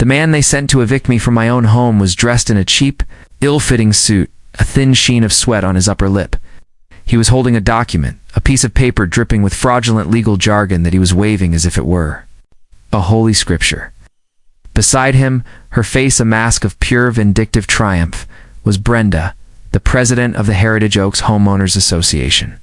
The man they sent to evict me from my own home was dressed in a cheap, ill-fitting suit, a thin sheen of sweat on his upper lip. He was holding a document, a piece of paper dripping with fraudulent legal jargon that he was waving as if it were a holy scripture. Beside him, her face a mask of pure vindictive triumph, was Brenda, the president of the Heritage Oaks Homeowners Association.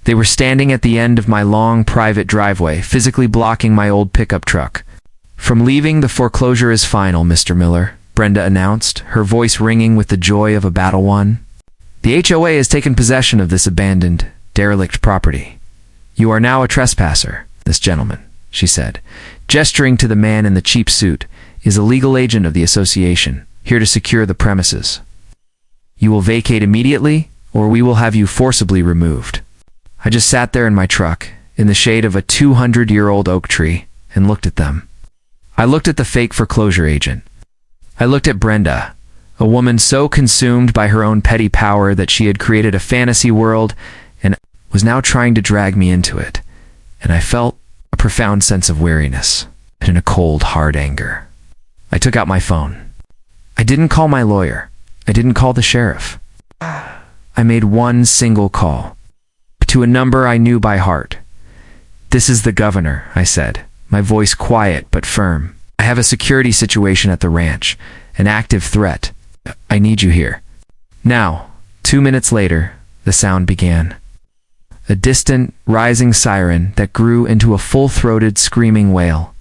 They were standing at the end of my long private driveway, physically blocking my old pickup truck. "From leaving, the foreclosure is final, Mr. Miller," Brenda announced, her voice ringing with the joy of a battle won. "The HOA has taken possession of this abandoned, derelict property. You are now a trespasser. This gentleman," she said, gesturing to the man in the cheap suit, "is a legal agent of the association, here to secure the premises. You will vacate immediately, or we will have you forcibly removed." I just sat there in my truck, in the shade of a 200-year-old oak tree, and looked at them. I looked at the fake foreclosure agent. I looked at Brenda, a woman so consumed by her own petty power that she had created a fantasy world and was now trying to drag me into it. And I felt a profound sense of weariness and a cold, hard anger. I took out my phone. I didn't call my lawyer. I didn't call the sheriff. I made one single call, to a number I knew by heart. "This is the governor," I said, my voice quiet but firm. "I have a security situation at the ranch, an active threat. I need you here." Now, 2 minutes later, the sound began. A distant, rising siren that grew into a full-throated, screaming wail.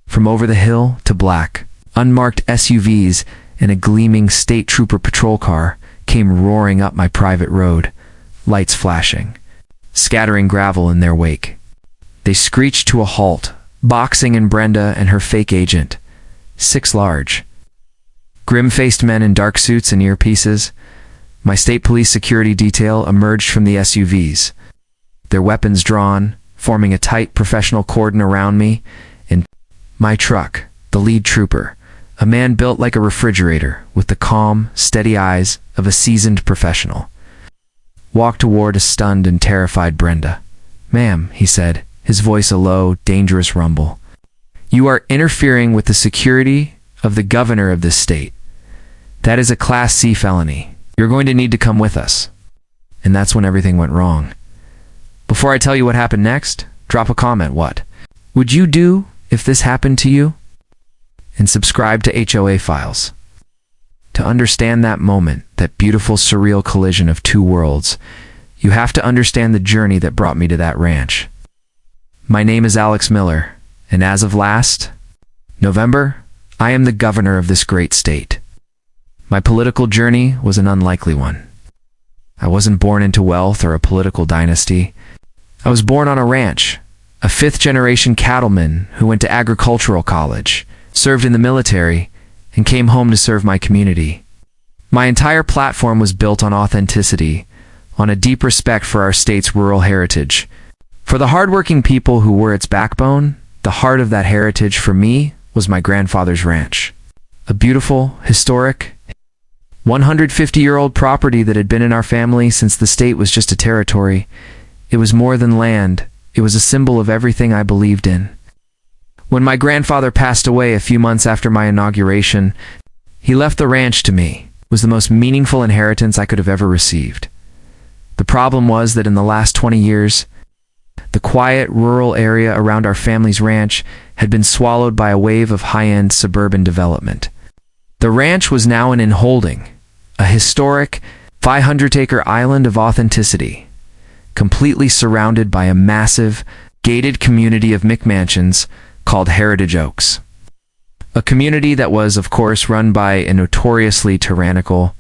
From over the hill to black, unmarked SUVs and a gleaming state trooper patrol car came roaring up my private road, lights flashing, scattering gravel in their wake. They screeched to a halt, boxing in Brenda and her fake agent, 6 large, grim-faced men in dark suits and earpieces. My state police security detail emerged from the SUVs, their weapons drawn, forming a tight professional cordon around me, and my truck, the lead trooper, a man built like a refrigerator with the calm, steady eyes of a seasoned professional, walked toward a stunned and terrified Brenda. "Ma'am," he said, his voice a low, dangerous rumble, "you are interfering with the security of the governor of this state. That is a Class C felony. You're going to need to come with us." And that's when everything went wrong. Before I tell you what happened next, drop a comment. What would you do if this happened to you? And subscribe to HOA Files. To understand that moment, that beautiful, surreal collision of two worlds, you have to understand the journey that brought me to that ranch. My name is Alex Miller, and as of last November, I am the governor of this great state. My political journey was an unlikely one. I wasn't born into wealth or a political dynasty. I was born on a ranch, a fifth-generation cattleman who went to agricultural college, served in the military, and came home to serve my community. My entire platform was built on authenticity, on a deep respect for our state's rural heritage. For the hardworking people who were its backbone, the heart of that heritage for me was my grandfather's ranch. A beautiful, historic, 150-year-old property that had been in our family since the state was just a territory. It was more than land. It was a symbol of everything I believed in. When my grandfather passed away a few months after my inauguration, he left the ranch to me. It was the most meaningful inheritance I could have ever received. The problem was that in the last 20 years, the quiet rural area around our family's ranch had been swallowed by a wave of high-end suburban development. The ranch was now in holding, a historic 500-acre island of authenticity, completely surrounded by a massive, gated community of McMansions called Heritage Oaks. A community that was, of course, run by a notoriously tyrannical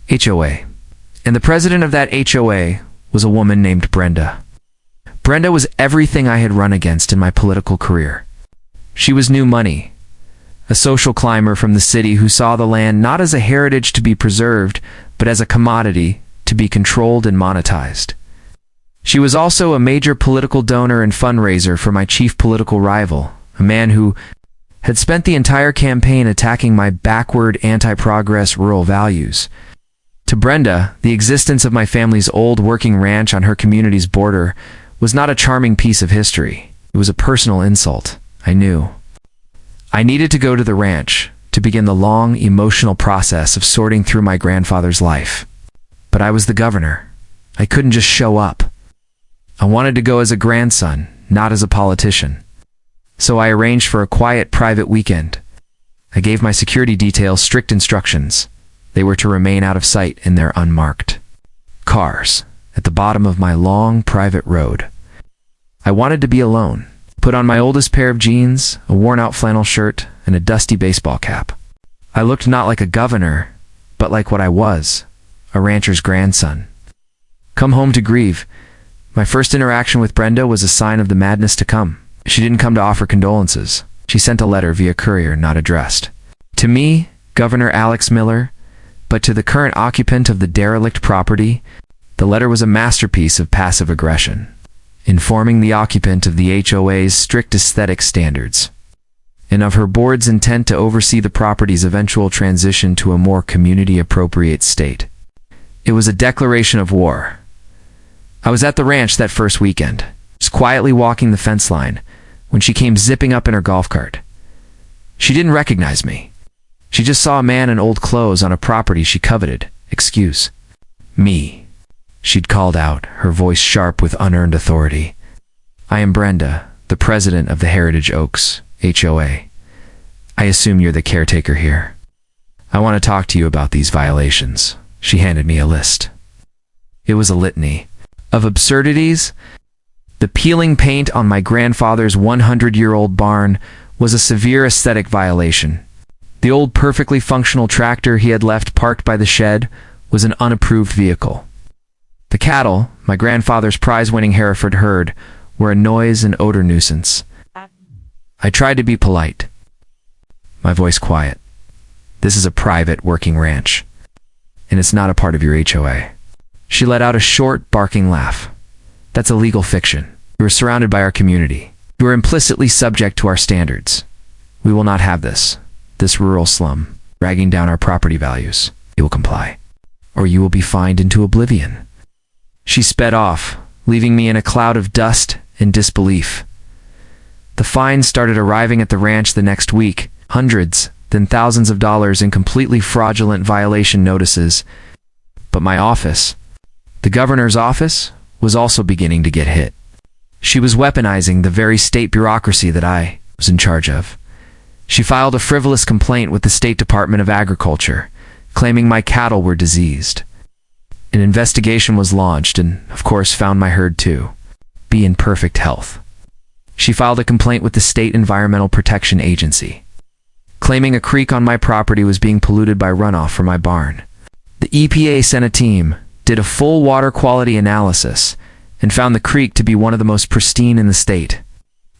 HOA. And the president of that HOA was a woman named Brenda. Brenda was everything I had run against in my political career. She was new money, a social climber from the city who saw the land not as a heritage to be preserved, but as a commodity to be controlled and monetized. She was also a major political donor and fundraiser for my chief political rival, a man who had spent the entire campaign attacking my backward, anti-progress rural values. To Brenda, the existence of my family's old working ranch on her community's border was not a charming piece of history. It was a personal insult, I knew. I needed to go to the ranch to begin the long, emotional process of sorting through my grandfather's life. But I was the governor. I couldn't just show up. I wanted to go as a grandson, not as a politician. So I arranged for a quiet, private weekend. I gave my security detail strict instructions. They were to remain out of sight in their unmarked cars at the bottom of my long, private road. I wanted to be alone. Put on my oldest pair of jeans, a worn-out flannel shirt, and a dusty baseball cap. I looked not like a governor, but like what I was, a rancher's grandson. Come home to grieve. My first interaction with Brenda was a sign of the madness to come. She didn't come to offer condolences. She sent a letter via courier not addressed to me, Governor Alex Miller, but to the current occupant of the derelict property. The letter was a masterpiece of passive aggression, informing the occupant of the HOA's strict aesthetic standards, and of her board's intent to oversee the property's eventual transition to a more community-appropriate state. It was a declaration of war. I was at the ranch that first weekend, just quietly walking the fence line, when she came zipping up in her golf cart. She didn't recognize me. She just saw a man in old clothes on a property she coveted. "Excuse me," she'd called out, her voice sharp with unearned authority. "I am Brenda, the president of the Heritage Oaks, HOA. I assume you're the caretaker here. I want to talk to you about these violations." She handed me a list. It was a litany of absurdities. The peeling paint on my grandfather's 100-year-old barn was a severe aesthetic violation. The old perfectly functional tractor he had left parked by the shed was an unapproved vehicle. The cattle, my grandfather's prize-winning Hereford herd, were a noise and odor nuisance. I tried to be polite, my voice quiet. This is a private working ranch, and it's not a part of your HOA. She let out a short, barking laugh. That's a legal fiction. You are surrounded by our community. You are implicitly subject to our standards. We will not have this rural slum, dragging down our property values. You will comply, or you will be fined into oblivion. She sped off, leaving me in a cloud of dust and disbelief. The fines started arriving at the ranch the next week, hundreds, then thousands of dollars in completely fraudulent violation notices. But my office, the governor's office, was also beginning to get hit. She was weaponizing the very state bureaucracy that I was in charge of. She filed a frivolous complaint with the State Department of Agriculture, claiming my cattle were diseased. An investigation was launched and, of course, found my herd to be in perfect health. She filed a complaint with the State Environmental Protection Agency, claiming a creek on my property was being polluted by runoff from my barn. The EPA sent a team, did a full water quality analysis, and found the creek to be one of the most pristine in the state.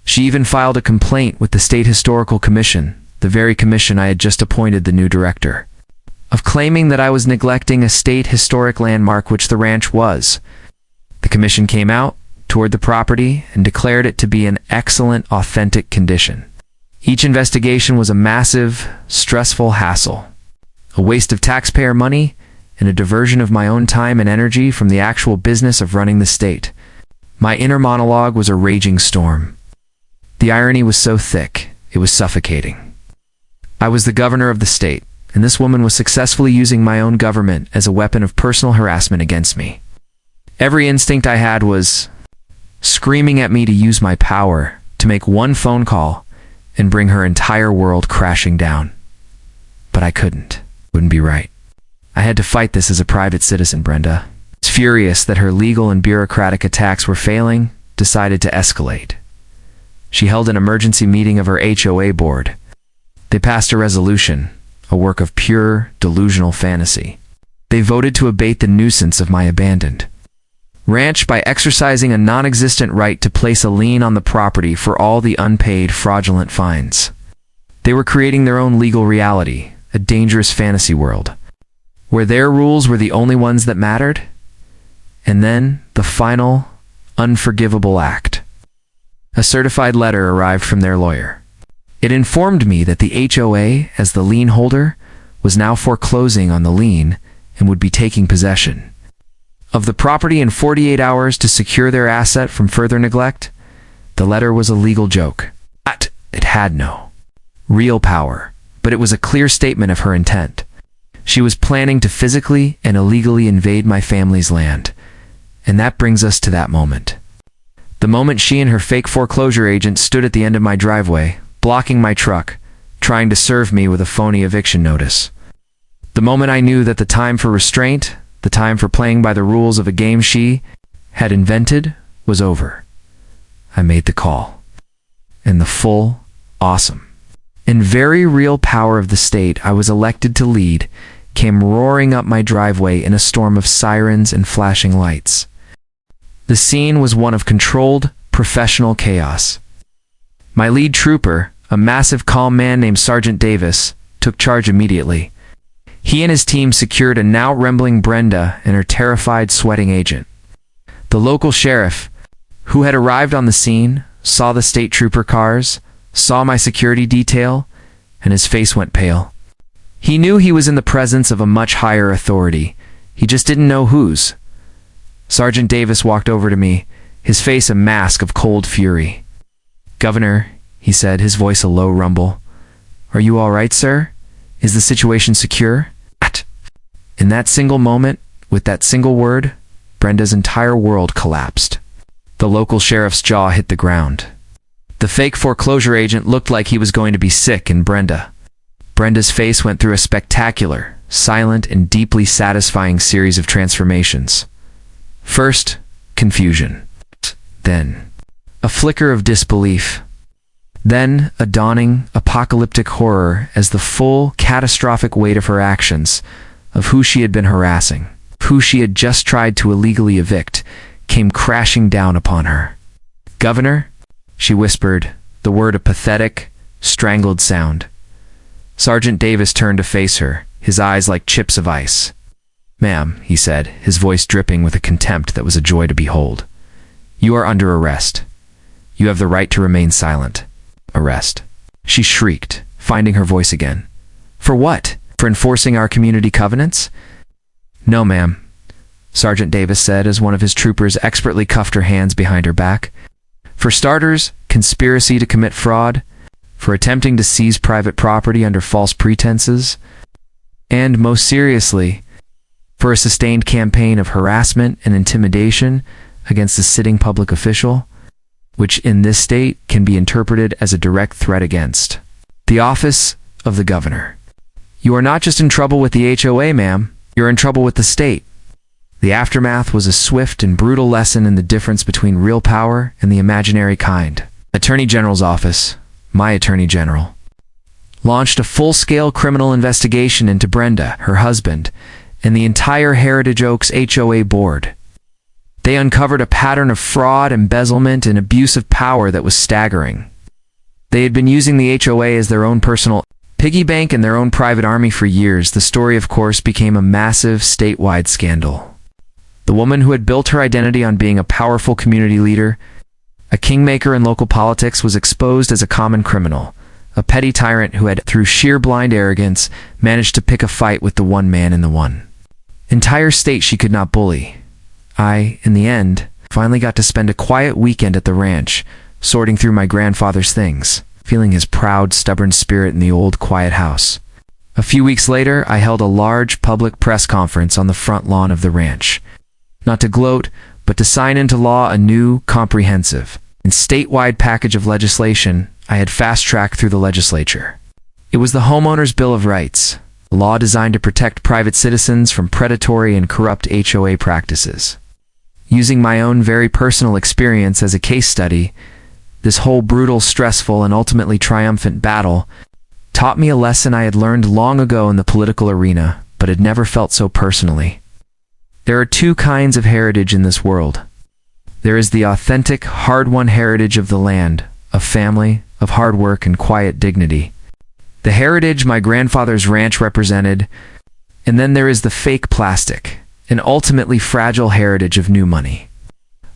She even filed a complaint with the State Historical Commission, the very commission I had just appointed the new director, of claiming that I was neglecting a state historic landmark which the ranch was. The commission came out, toured the property, and declared it to be in excellent, authentic condition. Each investigation was a massive, stressful hassle, a waste of taxpayer money, and a diversion of my own time and energy from the actual business of running the state. My inner monologue was a raging storm. The irony was so thick, it was suffocating. I was the governor of the state, and this woman was successfully using my own government as a weapon of personal harassment against me. Every instinct I had was screaming at me to use my power to make one phone call and bring her entire world crashing down. But I couldn't. Wouldn't be right. I had to fight this as a private citizen. Brenda, furious that her legal and bureaucratic attacks were failing, decided to escalate. She held an emergency meeting of her HOA board. They passed a resolution, a work of pure, delusional fantasy. They voted to abate the nuisance of my abandoned ranch by exercising a non-existent right to place a lien on the property for all the unpaid fraudulent fines. They were creating their own legal reality, a dangerous fantasy world, where their rules were the only ones that mattered. And then, the final, unforgivable act. A certified letter arrived from their lawyer. It informed me that the HOA, as the lien holder, was now foreclosing on the lien and would be taking possession of the property in 48 hours to secure their asset from further neglect. The letter was a legal joke. It had no real power, but it was a clear statement of her intent. She was planning to physically and illegally invade my family's land. And that brings us to that moment. The moment she and her fake foreclosure agent stood at the end of my driveway, blocking my truck, trying to serve me with a phony eviction notice. The moment I knew that the time for restraint, the time for playing by the rules of a game she had invented, was over. I made the call. And the full, awesome, and very real power of the state I was elected to lead came roaring up my driveway in a storm of sirens and flashing lights. The scene was one of controlled, professional chaos. My lead trooper, a massive, calm man named Sergeant Davis, took charge immediately. He and his team secured a now rambling Brenda and her terrified, sweating agent. The local sheriff, who had arrived on the scene, saw the state trooper cars, saw my security detail, and his face went pale. He knew he was in the presence of a much higher authority. He just didn't know whose. Sergeant Davis walked over to me, his face a mask of cold fury. "Governor," he said, his voice a low rumble. "Are you all right, sir? Is the situation secure?" In that single moment, with that single word, Brenda's entire world collapsed. The local sheriff's jaw hit the ground. The fake foreclosure agent looked like he was going to be sick, and Brenda's face went through a spectacular, silent, and deeply satisfying series of transformations. First, confusion. Then, a flicker of disbelief. Then, a dawning, apocalyptic horror as the full, catastrophic weight of her actions, of who she had been harassing, who she had just tried to illegally evict, came crashing down upon her. "Governor," she whispered, the word a pathetic, strangled sound. Sergeant Davis turned to face her, his eyes like chips of ice. "Ma'am," he said, his voice dripping with a contempt that was a joy to behold. "You are under arrest. You have the right to remain silent." "Arrest?" she shrieked, finding her voice again. "For what? For enforcing our community covenants?" "No, ma'am," Sergeant Davis said as one of his troopers expertly cuffed her hands behind her back. "For starters, conspiracy to commit fraud, for attempting to seize private property under false pretenses, and, most seriously, for a sustained campaign of harassment and intimidation against a sitting public official, which in this state can be interpreted as a direct threat against the office of the governor. You are not just in trouble with the HOA, ma'am, you're in trouble with the state." The aftermath was a swift and brutal lesson in the difference between real power and the imaginary kind. Attorney General's office, my Attorney General, launched a full-scale criminal investigation into Brenda, her husband, and the entire Heritage Oaks HOA board. They uncovered a pattern of fraud, embezzlement, and abuse of power that was staggering. They had been using the HOA as their own personal piggy bank and their own private army for years. The story, of course, became a massive statewide scandal. The woman who had built her identity on being a powerful community leader, a kingmaker in local politics, was exposed as a common criminal, a petty tyrant who had, through sheer blind arrogance, managed to pick a fight with the one man in the one entire state she could not bully. I, in the end, finally got to spend a quiet weekend at the ranch, sorting through my grandfather's things, feeling his proud, stubborn spirit in the old, quiet house. A few weeks later, I held a large public press conference on the front lawn of the ranch. Not to gloat, but to sign into law a new, comprehensive, and statewide package of legislation I had fast-tracked through the legislature. It was the Homeowners' Bill of Rights, a law designed to protect private citizens from predatory and corrupt HOA practices. Using my own very personal experience as a case study, this whole brutal, stressful, and ultimately triumphant battle taught me a lesson I had learned long ago in the political arena, but had never felt so personally. There are two kinds of heritage in this world. There is the authentic, hard-won heritage of the land, of family, of hard work and quiet dignity. The heritage my grandfather's ranch represented, and then there is the fake plastic, an ultimately fragile heritage of new money,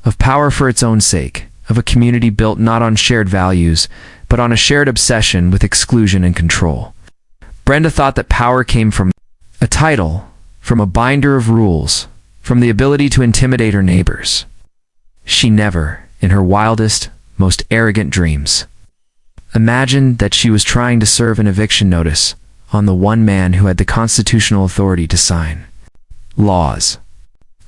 of power for its own sake, of a community built not on shared values, but on a shared obsession with exclusion and control. Brenda thought that power came from a title, from a binder of rules, from the ability to intimidate her neighbors. She never, in her wildest, most arrogant dreams, imagined that she was trying to serve an eviction notice on the one man who had the constitutional authority to sign laws,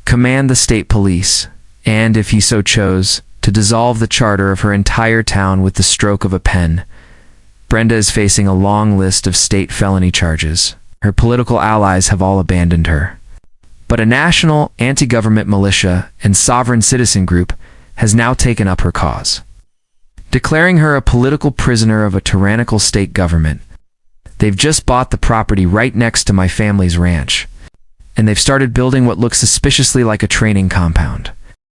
command the state police, and, if he so chose, to dissolve the charter of her entire town with the stroke of a pen. Brenda is facing a long list of state felony charges. Her political allies have all abandoned her. But a national anti-government militia and sovereign citizen group has now taken up her cause, declaring her a political prisoner of a tyrannical state government. They've just bought the property right next to my family's ranch, and they've started building what looks suspiciously like a training compound.